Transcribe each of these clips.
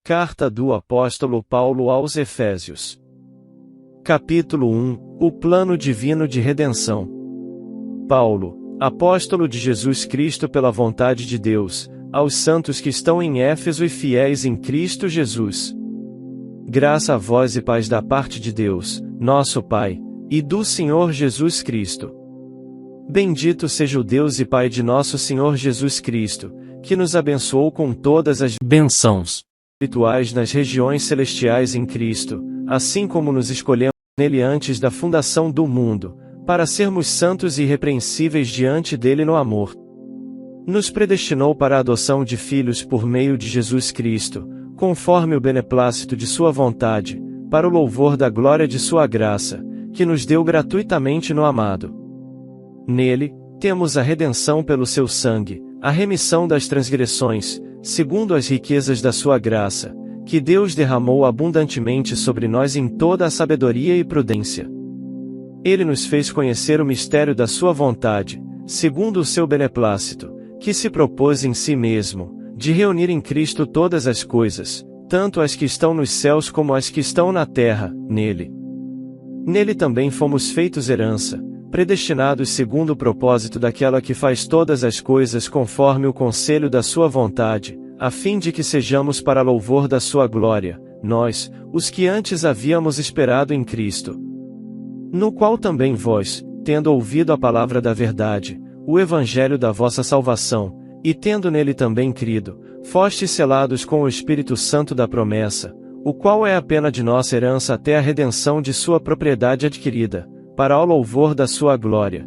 Carta do Apóstolo Paulo aos Efésios. Capítulo 1 O plano divino de redenção. Paulo, apóstolo de Jesus Cristo pela vontade de Deus, aos santos que estão em Éfeso e fiéis em Cristo Jesus. Graça a vós e paz da parte de Deus, nosso Pai, e do Senhor Jesus Cristo. Bendito seja o Deus e Pai de nosso Senhor Jesus Cristo, que nos abençoou com todas as bênçãos espirituais nas regiões celestiais em Cristo, assim como nos escolhemos nele antes da fundação do mundo, para sermos santos e irrepreensíveis diante dele no amor. Nos predestinou para a adoção de filhos por meio de Jesus Cristo, conforme o beneplácito de sua vontade, para o louvor da glória de sua graça, que nos deu gratuitamente no amado. Nele, temos a redenção pelo seu sangue, a remissão das transgressões, segundo as riquezas da sua graça, que Deus derramou abundantemente sobre nós em toda a sabedoria e prudência. Ele nos fez conhecer o mistério da sua vontade, segundo o seu beneplácito, que se propôs em si mesmo, de reunir em Cristo todas as coisas, tanto as que estão nos céus como as que estão na terra, nele. Nele também fomos feitos herança, predestinados segundo o propósito daquela que faz todas as coisas conforme o conselho da sua vontade, a fim de que sejamos para louvor da sua glória, nós, os que antes havíamos esperado em Cristo. No qual também vós, tendo ouvido a palavra da verdade, o evangelho da vossa salvação, e tendo nele também crido, fostes selados com o Espírito Santo da promessa, o qual é a pena de nossa herança até a redenção de sua propriedade adquirida, para o louvor da sua glória.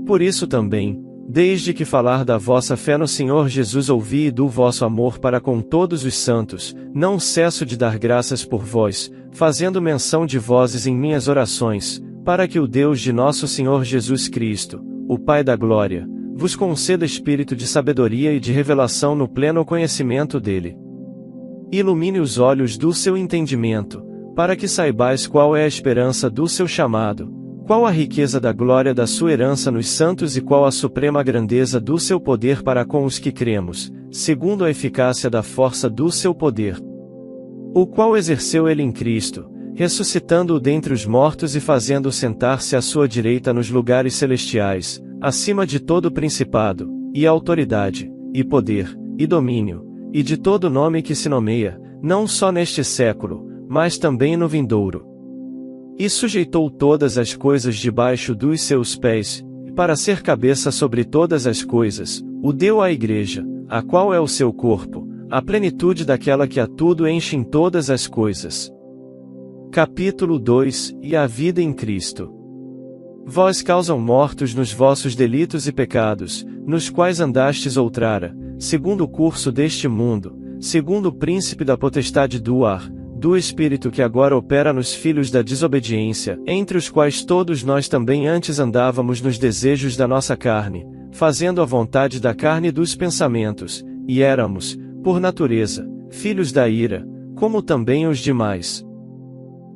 Por isso também, desde que falar da vossa fé no Senhor Jesus ouvi e do vosso amor para com todos os santos, não cesso de dar graças por vós, fazendo menção de vós em minhas orações, para que o Deus de nosso Senhor Jesus Cristo, o Pai da glória, vos conceda espírito de sabedoria e de revelação no pleno conhecimento dele. Ilumine os olhos do seu entendimento, para que saibais qual é a esperança do seu chamado, qual a riqueza da glória da sua herança nos santos e qual a suprema grandeza do seu poder para com os que cremos, segundo a eficácia da força do seu poder, o qual exerceu ele em Cristo, ressuscitando-o dentre os mortos e fazendo-o sentar-se à sua direita nos lugares celestiais, acima de todo principado, e autoridade, e poder, e domínio, e de todo nome que se nomeia, não só neste século, mas também no vindouro. E sujeitou todas as coisas debaixo dos seus pés, e para ser cabeça sobre todas as coisas, o deu à Igreja, a qual é o seu corpo, a plenitude daquela que a tudo enche em todas as coisas. Capítulo 2 E a vida em Cristo. Vós causam mortos nos vossos delitos e pecados, nos quais andastes outrara, segundo o curso deste mundo, segundo o príncipe da potestade do ar, do Espírito que agora opera nos filhos da desobediência, entre os quais todos nós também antes andávamos nos desejos da nossa carne, fazendo a vontade da carne e dos pensamentos, e éramos, por natureza, filhos da ira, como também os demais.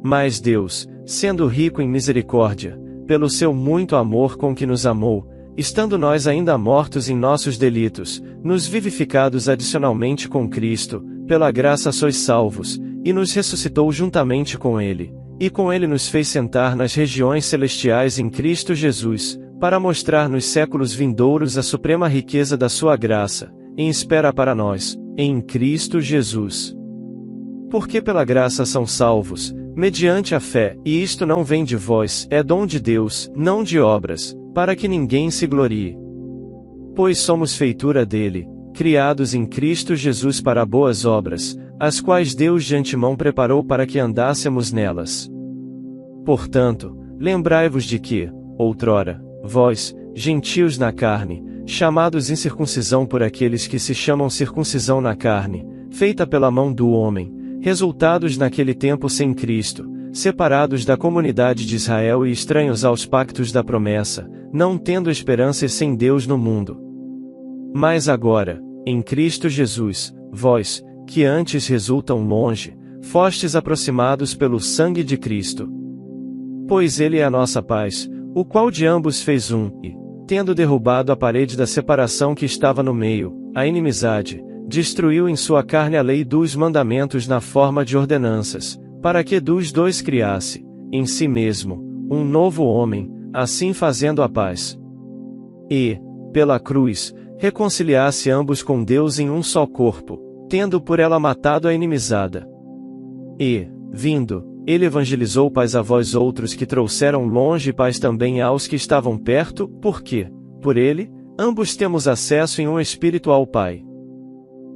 Mas Deus, sendo rico em misericórdia, pelo seu muito amor com que nos amou, estando nós ainda mortos em nossos delitos, nos vivificados adicionalmente com Cristo, pela graça sois salvos, e nos ressuscitou juntamente com ele, e com ele nos fez sentar nas regiões celestiais em Cristo Jesus, para mostrar nos séculos vindouros a suprema riqueza da sua graça, em espera para nós, em Cristo Jesus. Porque pela graça são salvos, mediante a fé, e isto não vem de vós, é dom de Deus, não de obras, para que ninguém se glorie. Pois somos feitura dele, criados em Cristo Jesus para boas obras, as quais Deus de antemão preparou para que andássemos nelas. Portanto, lembrai-vos de que, outrora, vós, gentios na carne, chamados incircuncisão por aqueles que se chamam circuncisão na carne, feita pela mão do homem, resultados naquele tempo sem Cristo, separados da comunidade de Israel e estranhos aos pactos da promessa, não tendo esperança e sem Deus no mundo. Mas agora, em Cristo Jesus, vós, que antes resultam longe, fostes aproximados pelo sangue de Cristo. Pois ele é a nossa paz, o qual de ambos fez um, e, tendo derrubado a parede da separação que estava no meio, a inimizade, destruiu em sua carne a lei dos mandamentos na forma de ordenanças, para que dos dois criasse, em si mesmo, um novo homem, assim fazendo a paz. E, pela cruz, reconciliasse ambos com Deus em um só corpo, tendo por ela matado a inimizada. E, vindo, ele evangelizou paz a vós outros que trouxeram longe paz também aos que estavam perto, porque, por ele, ambos temos acesso em um Espírito ao Pai.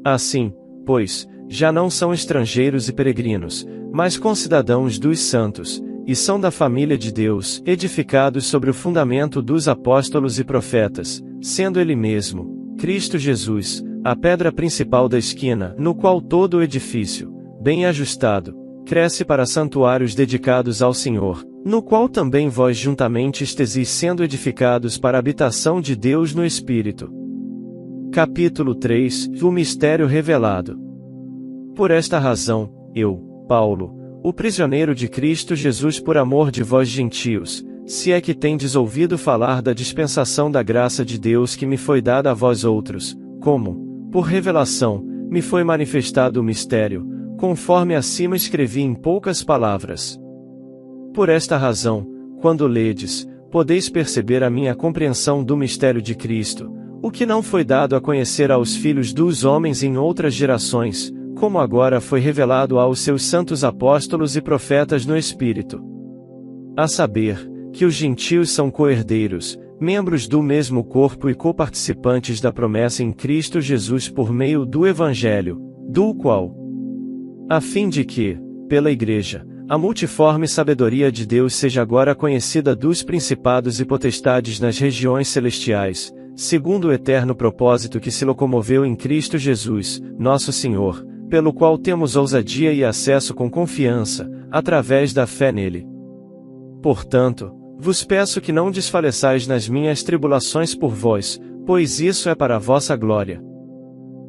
Assim, pois, já não são estrangeiros e peregrinos, mas concidadãos dos santos, e são da família de Deus, edificados sobre o fundamento dos apóstolos e profetas, sendo ele mesmo, Cristo Jesus, a pedra principal da esquina, no qual todo o edifício, bem ajustado, cresce para santuários dedicados ao Senhor, no qual também vós juntamente estesis sendo edificados para a habitação de Deus no Espírito. Capítulo 3 – O mistério revelado. Por esta razão, eu, Paulo, o prisioneiro de Cristo Jesus por amor de vós gentios, se é que tendes ouvido falar da dispensação da graça de Deus que me foi dada a vós outros, como, por revelação, me foi manifestado o mistério, conforme acima escrevi em poucas palavras. Por esta razão, quando ledes, podeis perceber a minha compreensão do mistério de Cristo, o que não foi dado a conhecer aos filhos dos homens em outras gerações, como agora foi revelado aos seus santos apóstolos e profetas no Espírito. A saber, que os gentios são co-herdeiros, membros do mesmo corpo e coparticipantes da promessa em Cristo Jesus por meio do Evangelho, do qual, a fim de que, pela Igreja, a multiforme sabedoria de Deus seja agora conhecida dos principados e potestades nas regiões celestiais, segundo o eterno propósito que se locomoveu em Cristo Jesus, nosso Senhor, pelo qual temos ousadia e acesso com confiança, através da fé nele. Portanto, vos peço que não desfaleçais nas minhas tribulações por vós, pois isso é para a vossa glória.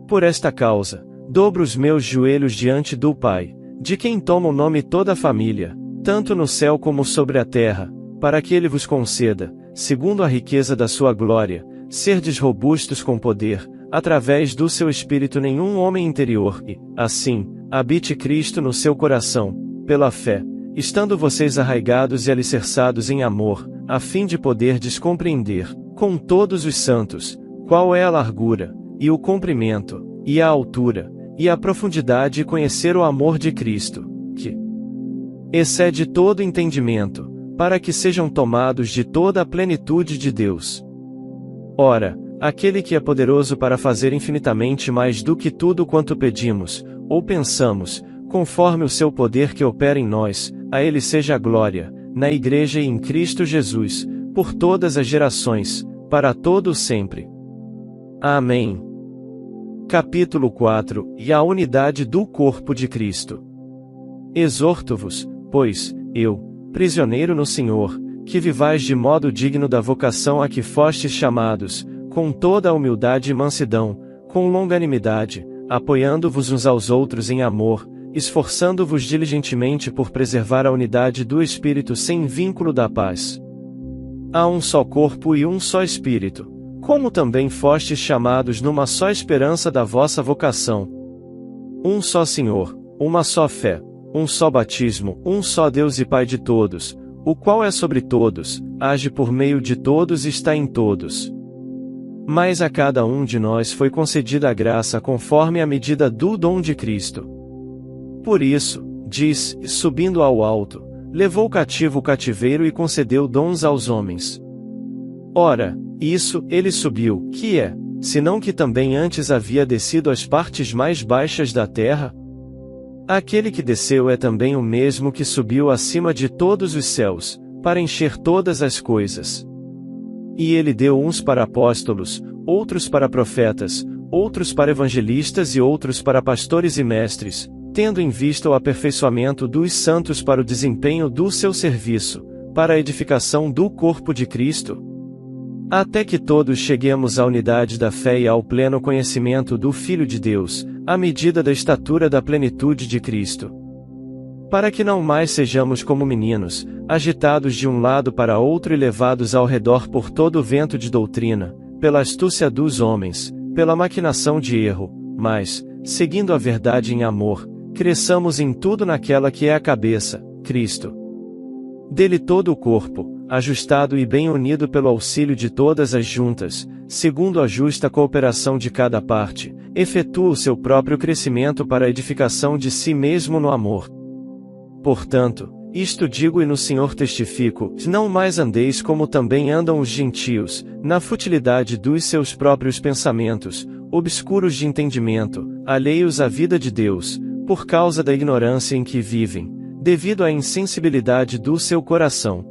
Por esta causa, dobro os meus joelhos diante do Pai, de quem toma o nome toda a família, tanto no céu como sobre a terra, para que ele vos conceda, segundo a riqueza da sua glória, serdes robustos com poder, através do seu Espírito nenhum homem interior e, assim, habite Cristo no seu coração, pela fé, estando vocês arraigados e alicerçados em amor, a fim de poderdes compreender, com todos os santos, qual é a largura, e o comprimento, e a altura, e a profundidade e conhecer o amor de Cristo, que excede todo entendimento, para que sejam tomados de toda a plenitude de Deus. Ora, aquele que é poderoso para fazer infinitamente mais do que tudo quanto pedimos, ou pensamos, conforme o seu poder que opera em nós, a ele seja a glória, na Igreja e em Cristo Jesus, por todas as gerações, para todo o sempre. Amém. Capítulo 4 – E a unidade do corpo de Cristo. Exorto-vos, pois, eu, prisioneiro no Senhor, que vivais de modo digno da vocação a que fostes chamados, com toda a humildade e mansidão, com longanimidade, apoiando-vos uns aos outros em amor, esforçando-vos diligentemente por preservar a unidade do Espírito sem vínculo da paz. Há um só corpo e um só Espírito, como também fostes chamados numa só esperança da vossa vocação. Um só Senhor, uma só fé, um só batismo, um só Deus e Pai de todos, o qual é sobre todos, age por meio de todos e está em todos. Mas a cada um de nós foi concedida a graça conforme a medida do dom de Cristo. Por isso, diz, subindo ao alto, levou cativo o cativeiro e concedeu dons aos homens. Ora, isso, ele subiu, que é, senão que também antes havia descido às partes mais baixas da terra? Aquele que desceu é também o mesmo que subiu acima de todos os céus, para encher todas as coisas. E ele deu uns para apóstolos, outros para profetas, outros para evangelistas e outros para pastores e mestres, tendo em vista o aperfeiçoamento dos santos para o desempenho do seu serviço, para a edificação do corpo de Cristo, até que todos cheguemos à unidade da fé e ao pleno conhecimento do Filho de Deus, à medida da estatura da plenitude de Cristo. Para que não mais sejamos como meninos, agitados de um lado para outro e levados ao redor por todo o vento de doutrina, pela astúcia dos homens, pela maquinação de erro, mas, seguindo a verdade em amor, cresçamos em tudo naquela que é a cabeça, Cristo. Dele todo o corpo, ajustado e bem unido pelo auxílio de todas as juntas, segundo a justa cooperação de cada parte, efetua o seu próprio crescimento para a edificação de si mesmo no amor. Portanto, isto digo e no Senhor testifico, não mais andeis como também andam os gentios, na futilidade dos seus próprios pensamentos, obscuros de entendimento, alheios à vida de Deus, por causa da ignorância em que vivem, devido à insensibilidade do seu coração.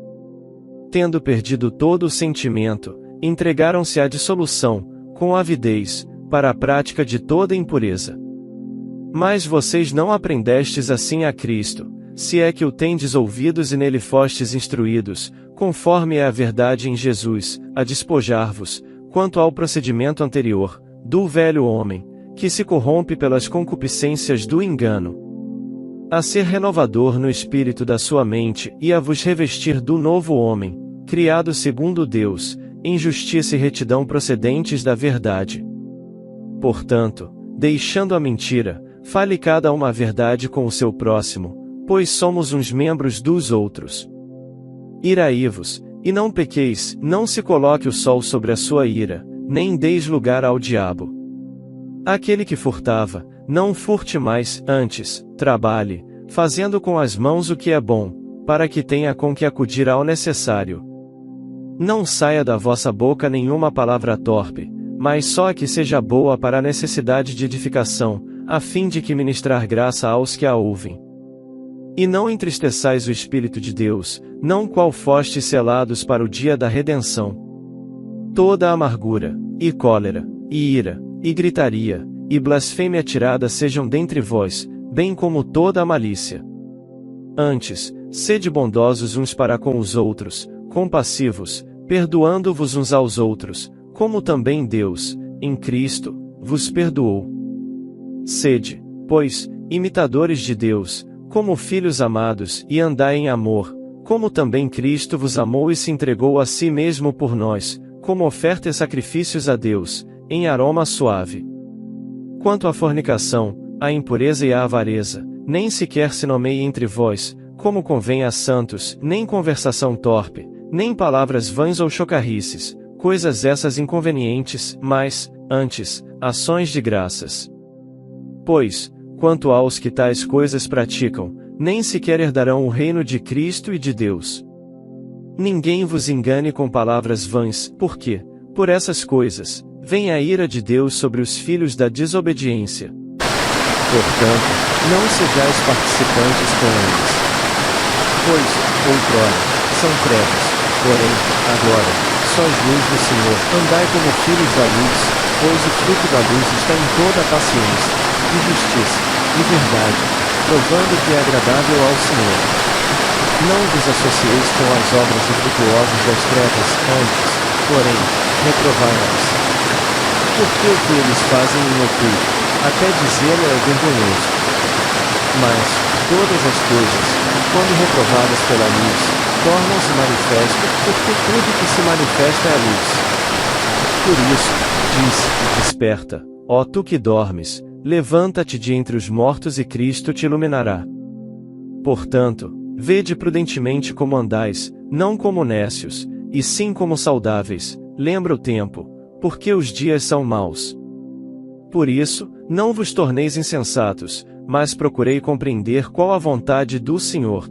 Tendo perdido todo o sentimento, entregaram-se à dissolução, com avidez, para a prática de toda impureza. Mas vocês não aprendestes assim a Cristo, se é que o tendes ouvidos e nele fostes instruídos, conforme é a verdade em Jesus, a despojar-vos, quanto ao procedimento anterior, do velho homem, que se corrompe pelas concupiscências do engano, a ser renovador no espírito da sua mente e a vos revestir do novo homem, criado segundo Deus, em justiça e retidão procedentes da verdade. Portanto, deixando a mentira, fale cada um a verdade com o seu próximo, pois somos uns membros dos outros. Iraí-vos, e não pequeis, não se coloque o sol sobre a sua ira, nem deis lugar ao diabo. Aquele que furtava, não furte mais, antes, trabalhe, fazendo com as mãos o que é bom, para que tenha com que acudir ao necessário. Não saia da vossa boca nenhuma palavra torpe, mas só a que seja boa para a necessidade de edificação, a fim de que ministrar graça aos que a ouvem. E não entristeçais o Espírito de Deus, não qual fostes selados para o dia da redenção. Toda amargura, e cólera, e ira, e gritaria, e blasfêmia tirada sejam dentre vós, bem como toda a malícia. Antes, sede bondosos uns para com os outros, compassivos, perdoando-vos uns aos outros, como também Deus, em Cristo, vos perdoou. Sede, pois, imitadores de Deus, como filhos amados, e andai em amor, como também Cristo vos amou e se entregou a si mesmo por nós, como oferta e sacrifícios a Deus, em aroma suave. Quanto à fornicação, à impureza e à avareza, nem sequer se nomeie entre vós, como convém a santos, nem conversação torpe, nem palavras vãs ou chocarrices, coisas essas inconvenientes, mas, antes, ações de graças. Pois, quanto aos que tais coisas praticam, nem sequer herdarão o reino de Cristo e de Deus. Ninguém vos engane com palavras vãs, porque, por essas coisas, vem a ira de Deus sobre os filhos da desobediência. Portanto, não sejais participantes com eles. Pois, outrora, são trevas, porém, agora, sois luz do Senhor. Andai como filhos da luz, pois o fruto da luz está em toda a paciência, e justiça, e verdade, provando que é agradável ao Senhor. Não vos associeis com as obras infrutuosas das trevas, antes, porém, reprovai-as. Porque o que eles fazem em oculto, até dizê-lo é vergonhoso. Mas, todas as coisas, quando reprovadas pela luz, tornam-se manifestas, porque tudo que se manifesta é a luz. Por isso, disse, desperta, ó tu que dormes, levanta-te de entre os mortos e Cristo te iluminará. Portanto, vede prudentemente como andais, não como nécios, e sim como saudáveis, lembra o tempo, porque os dias são maus. Por isso, não vos torneis insensatos, mas procurei compreender qual a vontade do Senhor.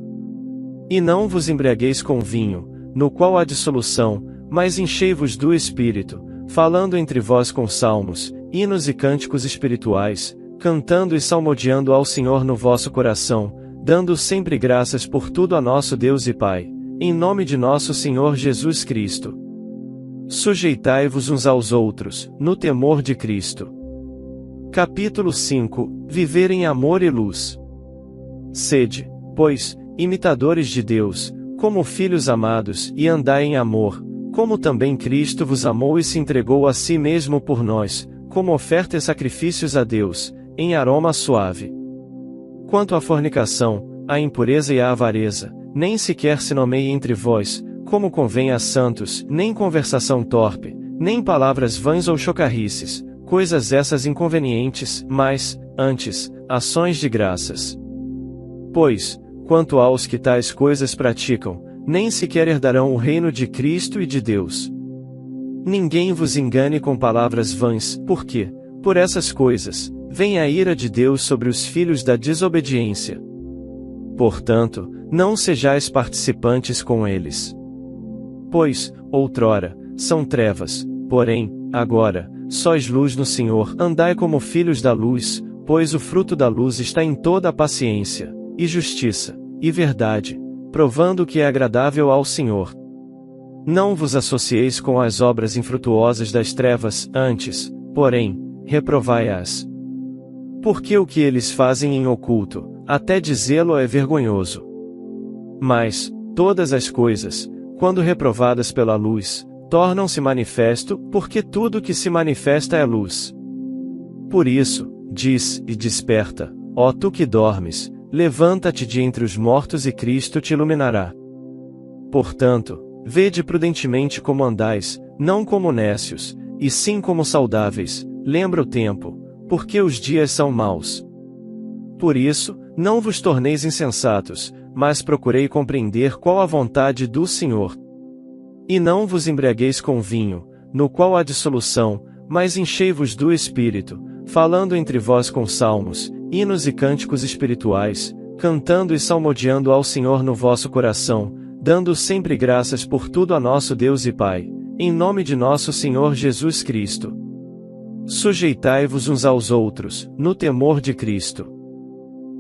E não vos embriagueis com vinho, no qual há dissolução, mas enchei-vos do Espírito, falando entre vós com salmos, hinos e cânticos espirituais, cantando e salmodiando ao Senhor no vosso coração, dando sempre graças por tudo a nosso Deus e Pai, em nome de nosso Senhor Jesus Cristo. Sujeitai-vos uns aos outros, no temor de Cristo. Capítulo 5 – Viver em amor e luz. Sede, pois, imitadores de Deus, como filhos amados, e andai em amor, como também Cristo vos amou e se entregou a si mesmo por nós, como oferta e sacrifícios a Deus, em aroma suave. Quanto à fornicação, à impureza e à avareza, nem sequer se nomeie entre vós, como convém a santos, nem conversação torpe, nem palavras vãs ou chocarrices, coisas essas inconvenientes, mas, antes, ações de graças. Pois, quanto aos que tais coisas praticam, nem sequer herdarão o reino de Cristo e de Deus. Ninguém vos engane com palavras vãs, porque, por essas coisas, vem a ira de Deus sobre os filhos da desobediência. Portanto, não sejais participantes com eles. Pois, outrora, são trevas, porém, agora, sois luz no Senhor. Andai como filhos da luz, pois o fruto da luz está em toda a paciência, e justiça, e verdade, provando que é agradável ao Senhor. Não vos associeis com as obras infrutuosas das trevas, antes, porém, reprovai-as. Porque o que eles fazem em oculto, até dizê-lo é vergonhoso. Mas, todas as coisas, quando reprovadas pela luz, tornam-se manifesto, porque tudo que se manifesta é luz. Por isso, diz, e desperta, ó tu que dormes, levanta-te de entre os mortos e Cristo te iluminará. Portanto, vede prudentemente como andais, não como necios, e sim como saudáveis, lembra o tempo, porque os dias são maus. Por isso, não vos torneis insensatos, mas procurei compreender qual a vontade do Senhor. E não vos embriagueis com vinho, no qual há dissolução, mas enchei-vos do Espírito, falando entre vós com salmos, hinos e cânticos espirituais, cantando e salmodiando ao Senhor no vosso coração, dando sempre graças por tudo a nosso Deus e Pai, em nome de nosso Senhor Jesus Cristo. Sujeitai-vos uns aos outros, no temor de Cristo.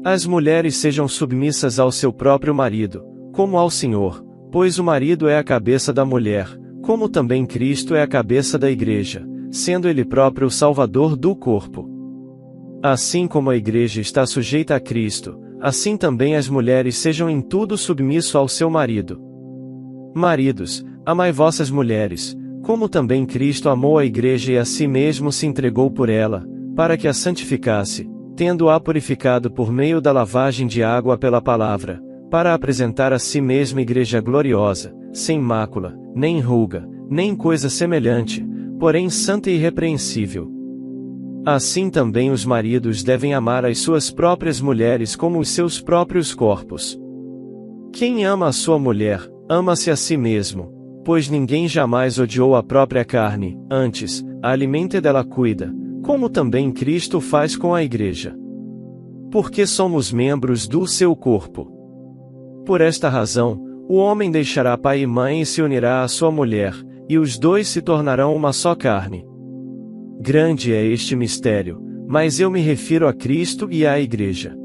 As mulheres sejam submissas ao seu próprio marido, como ao Senhor, pois o marido é a cabeça da mulher, como também Cristo é a cabeça da igreja, sendo ele próprio o Salvador do corpo. Assim como a igreja está sujeita a Cristo, assim também as mulheres sejam em tudo submisso ao seu marido. Maridos, amai vossas mulheres, como também Cristo amou a igreja e a si mesmo se entregou por ela, para que a santificasse, tendo-a purificado por meio da lavagem de água pela palavra, para apresentar a si mesma igreja gloriosa, sem mácula, nem ruga, nem coisa semelhante, porém santa e irrepreensível. Assim também os maridos devem amar as suas próprias mulheres como os seus próprios corpos. Quem ama a sua mulher, ama-se a si mesmo, pois ninguém jamais odiou a própria carne, antes, a alimenta e dela cuida, como também Cristo faz com a igreja. Porque somos membros do seu corpo. Por esta razão, o homem deixará pai e mãe e se unirá à sua mulher, e os dois se tornarão uma só carne. Grande é este mistério, mas eu me refiro a Cristo e à igreja.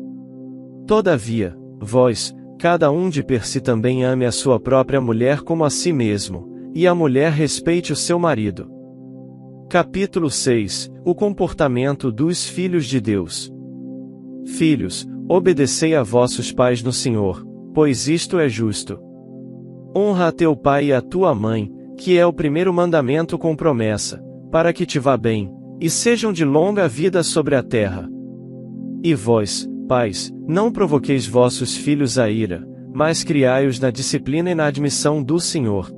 Todavia, vós, cada um de per si também ame a sua própria mulher como a si mesmo, e a mulher respeite o seu marido. Capítulo 6 – O comportamento dos filhos de Deus. Filhos, obedecei a vossos pais no Senhor, pois isto é justo. Honra a teu pai e a tua mãe, que é o primeiro mandamento com promessa, para que te vá bem, e sejam de longa vida sobre a terra. E vós, pais, não provoqueis vossos filhos a ira, mas criai-os na disciplina e na admissão do Senhor.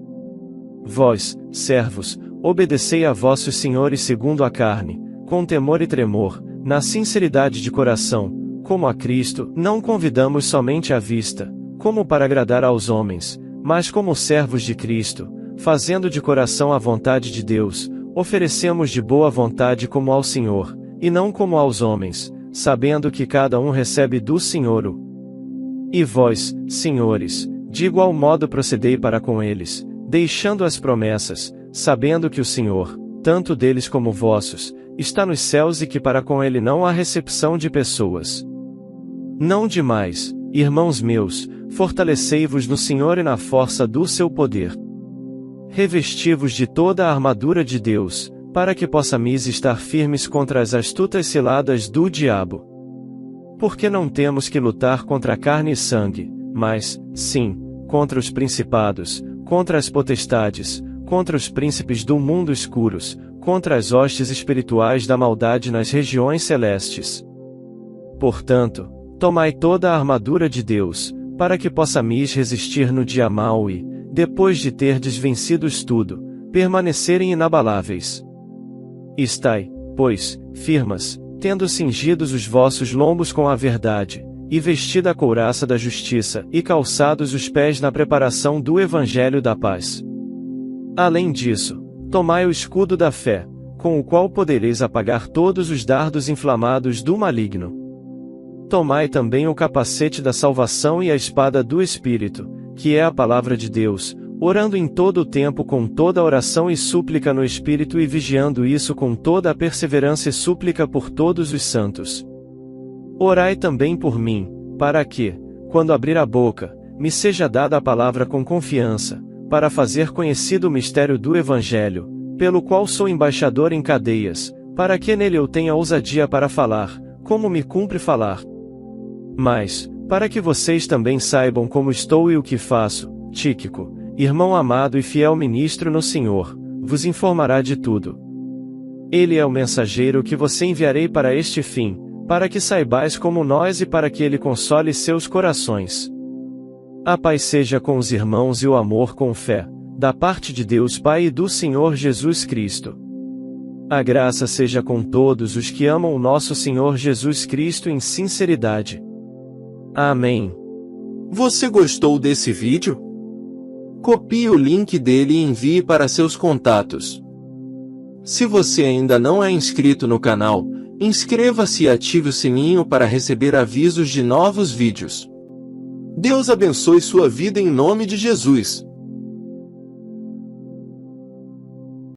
Vós, servos, obedecei a vossos senhores segundo a carne, com temor e tremor, na sinceridade de coração, como a Cristo. Não convidamos somente à vista, como para agradar aos homens, mas como servos de Cristo, fazendo de coração a vontade de Deus, oferecemos de boa vontade como ao Senhor, e não como aos homens, sabendo que cada um recebe do Senhor o. E vós, senhores, de igual modo procedei para com eles, deixando as promessas, sabendo que o Senhor, tanto deles como vossos, está nos céus e que para com ele não há recepção de pessoas. Não demais, irmãos meus, fortalecei-vos no Senhor e na força do seu poder. Revesti-vos de toda a armadura de Deus, para que possais estar firmes contra as astutas ciladas do diabo. Porque não temos que lutar contra carne e sangue, mas, sim, contra os principados, contra as potestades, contra os príncipes do mundo escuros, contra as hostes espirituais da maldade nas regiões celestes. Portanto, tomai toda a armadura de Deus, para que possais resistir no dia mau e, depois de terdes vencido tudo, permanecerem inabaláveis. Estai, pois, firmas, tendo cingidos os vossos lombos com a verdade, e vestida a couraça da justiça, e calçados os pés na preparação do evangelho da paz. Além disso, tomai o escudo da fé, com o qual podereis apagar todos os dardos inflamados do maligno. Tomai também o capacete da salvação e a espada do Espírito, que é a palavra de Deus, orando em todo o tempo com toda oração e súplica no Espírito e vigiando isso com toda a perseverança e súplica por todos os santos. Orai também por mim, para que, quando abrir a boca, me seja dada a palavra com confiança, para fazer conhecido o mistério do Evangelho, pelo qual sou embaixador em cadeias, para que nele eu tenha ousadia para falar, como me cumpre falar. Mas, para que vocês também saibam como estou e o que faço, Tíquico, irmão amado e fiel ministro no Senhor, vos informará de tudo. Ele é o mensageiro que você enviarei para este fim, para que saibais como nós e para que ele console seus corações. A paz seja com os irmãos e o amor com fé, da parte de Deus Pai e do Senhor Jesus Cristo. A graça seja com todos os que amam o nosso Senhor Jesus Cristo em sinceridade. Amém. Você gostou desse vídeo? Copie o link dele e envie para seus contatos. Se você ainda não é inscrito no canal, inscreva-se e ative o sininho para receber avisos de novos vídeos. Deus abençoe sua vida em nome de Jesus.